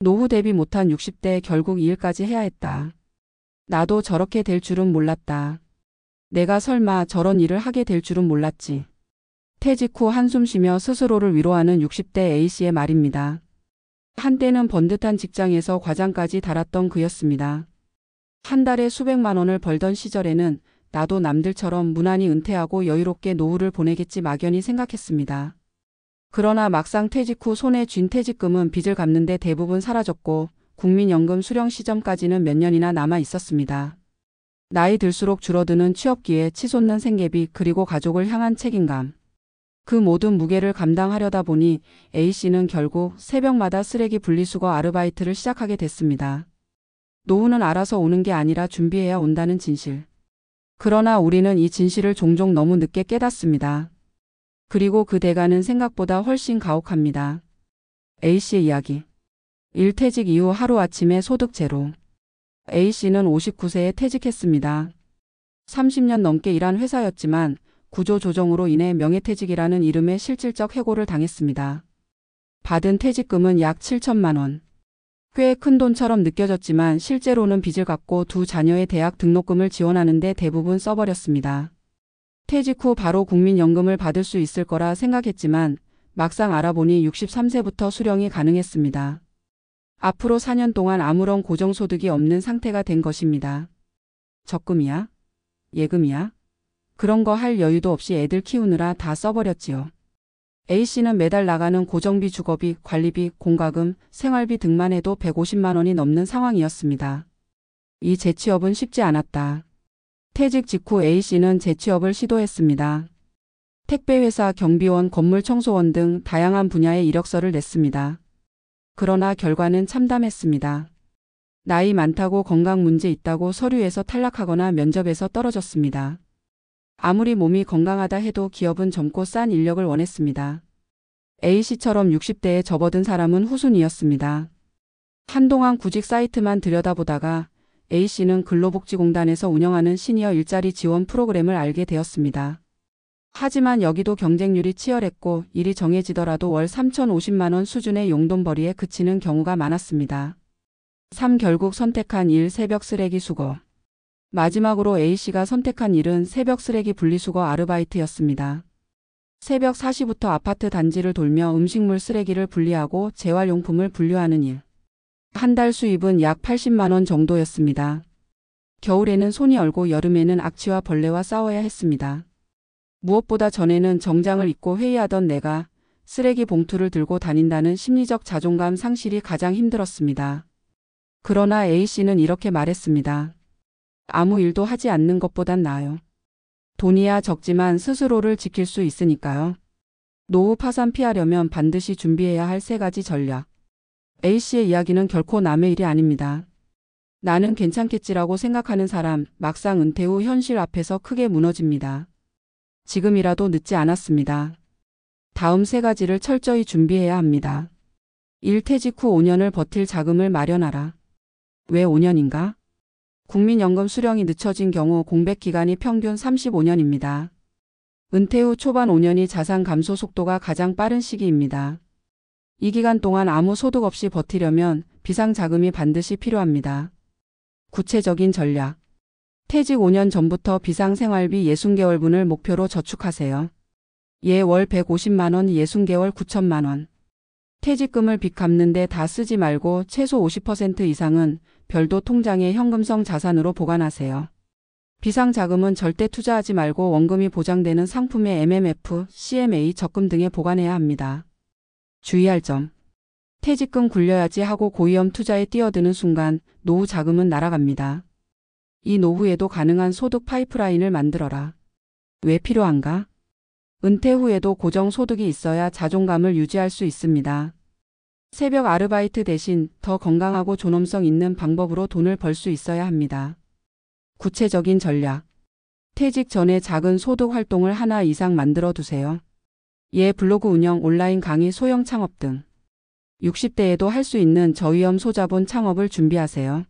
노후 대비 못한 60대에 결국 이 일까지 해야 했다. 나도 저렇게 될 줄은 몰랐다. 내가 설마 저런 일을 하게 될 줄은 몰랐지. 퇴직 후 한숨 쉬며 스스로를 위로하는 60대 A씨의 말입니다. 한때는 번듯한 직장에서 과장까지 달았던 그였습니다. 한 달에 수백만 원을 벌던 시절에는 나도 남들처럼 무난히 은퇴하고 여유롭게 노후를 보내겠지 막연히 생각했습니다. 그러나 막상 퇴직 후 손에 쥔 퇴직금은 빚을 갚는 데 대부분 사라졌고 국민연금 수령 시점까지는 몇 년이나 남아 있었습니다. 나이 들수록 줄어드는 취업기회, 치솟는 생계비, 그리고 가족을 향한 책임감. 그 모든 무게를 감당하려다 보니 A씨는 결국 새벽마다 쓰레기 분리수거 아르바이트를 시작하게 됐습니다. 노후는 알아서 오는 게 아니라 준비해야 온다는 진실. 그러나 우리는 이 진실을 종종 너무 늦게 깨닫습니다. 그리고 그 대가는 생각보다 훨씬 가혹합니다. A씨의 이야기. 일퇴직 이후 하루아침에 소득 제로. A씨는 59세에 퇴직했습니다. 30년 넘게 일한 회사였지만 구조조정으로 인해 명예퇴직이라는 이름의 실질적 해고를 당했습니다. 받은 퇴직금은 약 7천만 원. 꽤 큰 돈처럼 느껴졌지만 실제로는 빚을 갚고 두 자녀의 대학 등록금을 지원하는데 대부분 써버렸습니다. 퇴직 후 바로 국민연금을 받을 수 있을 거라 생각했지만 막상 알아보니 63세부터 수령이 가능했습니다. 앞으로 4년 동안 아무런 고정소득이 없는 상태가 된 것입니다. 적금이야? 예금이야? 그런 거 할 여유도 없이 애들 키우느라 다 써버렸지요. A씨는 매달 나가는 고정비, 주거비, 관리비, 공과금, 생활비 등만 해도 150만 원이 넘는 상황이었습니다. 이 재취업은 쉽지 않았다. 퇴직 직후 A씨는 재취업을 시도했습니다. 택배회사, 경비원, 건물청소원 등 다양한 분야의 이력서를 냈습니다. 그러나 결과는 참담했습니다. 나이 많다고 건강 문제 있다고 서류에서 탈락하거나 면접에서 떨어졌습니다. 아무리 몸이 건강하다 해도 기업은 젊고 싼 인력을 원했습니다. A씨처럼 60대에 접어든 사람은 후순위였습니다. 한동안 구직 사이트만 들여다보다가 A씨는 근로복지공단에서 운영하는 시니어 일자리 지원 프로그램을 알게 되었습니다. 하지만 여기도 경쟁률이 치열했고 일이 정해지더라도 월 3,050만 원 수준의 용돈벌이에 그치는 경우가 많았습니다. 결국 선택한 일, 새벽 쓰레기 수거. 마지막으로 A씨가 선택한 일은 새벽 쓰레기 분리수거 아르바이트였습니다. 새벽 4시부터 아파트 단지를 돌며 음식물 쓰레기를 분리하고 재활용품을 분류하는 일. 한 달 수입은 약 80만 원 정도였습니다. 겨울에는 손이 얼고 여름에는 악취와 벌레와 싸워야 했습니다. 무엇보다 전에는 정장을 입고 회의하던 내가 쓰레기 봉투를 들고 다닌다는 심리적 자존감 상실이 가장 힘들었습니다. 그러나 A씨는 이렇게 말했습니다. 아무 일도 하지 않는 것보단 나아요. 돈이야 적지만 스스로를 지킬 수 있으니까요. 노후 파산 피하려면 반드시 준비해야 할 3가지 전략. A씨의 이야기는 결코 남의 일이 아닙니다. 나는 괜찮겠지라고 생각하는 사람, 막상 은퇴 후 현실 앞에서 크게 무너집니다. 지금이라도 늦지 않았습니다. 다음 3가지를 철저히 준비해야 합니다. 일퇴직 후 5년을 버틸 자금을 마련하라. 왜 5년인가? 국민연금 수령이 늦춰진 경우 공백 기간이 평균 35년입니다. 은퇴 후 초반 5년이 자산 감소 속도가 가장 빠른 시기입니다. 이 기간 동안 아무 소득 없이 버티려면 비상자금이 반드시 필요합니다. 구체적인 전략. 퇴직 5년 전부터 비상생활비 60개월분을 목표로 저축하세요. 월 150만 원, 60개월 9천만 원. 퇴직금을 빚 갚는 데 다 쓰지 말고 최소 50% 이상은 별도 통장에 현금성 자산으로 보관하세요. 비상자금은 절대 투자하지 말고 원금이 보장되는 상품의 MMF, CMA 적금 등에 보관해야 합니다. 주의할 점. 퇴직금 굴려야지 하고 고위험 투자에 뛰어드는 순간 노후 자금은 날아갑니다. 이 노후에도 가능한 소득 파이프라인을 만들어라. 왜 필요한가? 은퇴 후에도 고정소득이 있어야 자존감을 유지할 수 있습니다. 새벽 아르바이트 대신 더 건강하고 존엄성 있는 방법으로 돈을 벌 수 있어야 합니다. 구체적인 전략. 퇴직 전에 작은 소득 활동을 하나 이상 만들어 두세요. 블로그 운영, 온라인 강의, 소형 창업 등. 60대에도 할 수 있는 저위험 소자본 창업을 준비하세요.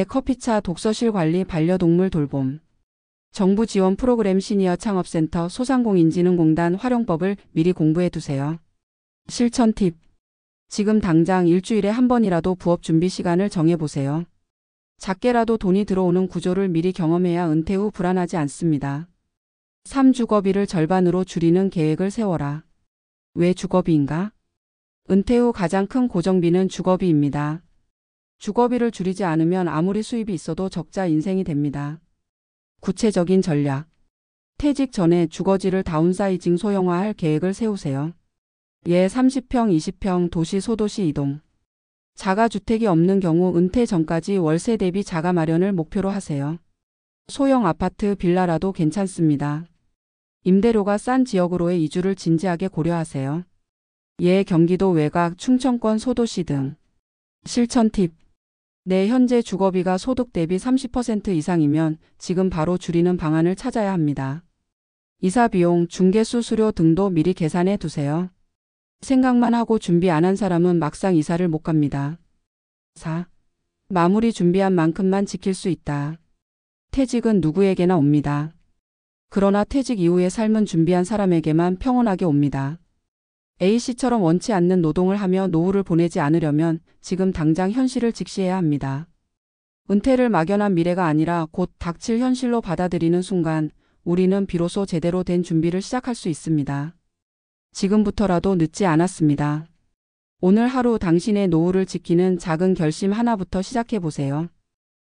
커피차, 독서실 관리, 반려동물 돌봄. 정부 지원 프로그램 시니어 창업센터, 소상공인진흥공단 활용법을 미리 공부해 두세요. 실천 팁. 지금 당장 일주일에 한 번이라도 부업 준비 시간을 정해보세요. 작게라도 돈이 들어오는 구조를 미리 경험해야 은퇴 후 불안하지 않습니다. 3. 주거비를 절반으로 줄이는 계획을 세워라. 왜 주거비인가? 은퇴 후 가장 큰 고정비는 주거비입니다. 주거비를 줄이지 않으면 아무리 수입이 있어도 적자 인생이 됩니다. 구체적인 전략. 퇴직 전에 주거지를 다운사이징 소형화할 계획을 세우세요. 예 30평, 20평 도시 소도시 이동. 자가주택이 없는 경우 은퇴 전까지 월세 대비 자가 마련을 목표로 하세요. 소형 아파트, 빌라라도 괜찮습니다. 임대료가 싼 지역으로의 이주를 진지하게 고려하세요. 예 경기도 외곽, 충청권 소도시 등. 실천 팁. 내 현재 주거비가 소득 대비 30% 이상이면 지금 바로 줄이는 방안을 찾아야 합니다. 이사 비용, 중개수 수수료 등도 미리 계산해 두세요. 생각만 하고 준비 안 한 사람은 막상 이사를 못 갑니다. 4. 마무리 준비한 만큼만 지킬 수 있다. 퇴직은 누구에게나 옵니다. 그러나 퇴직 이후의 삶은 준비한 사람에게만 평온하게 옵니다. A씨처럼 원치 않는 노동을 하며 노후를 보내지 않으려면 지금 당장 현실을 직시해야 합니다. 은퇴를 막연한 미래가 아니라 곧 닥칠 현실로 받아들이는 순간 우리는 비로소 제대로 된 준비를 시작할 수 있습니다. 지금부터라도 늦지 않았습니다. 오늘 하루 당신의 노후를 지키는 작은 결심 하나부터 시작해 보세요.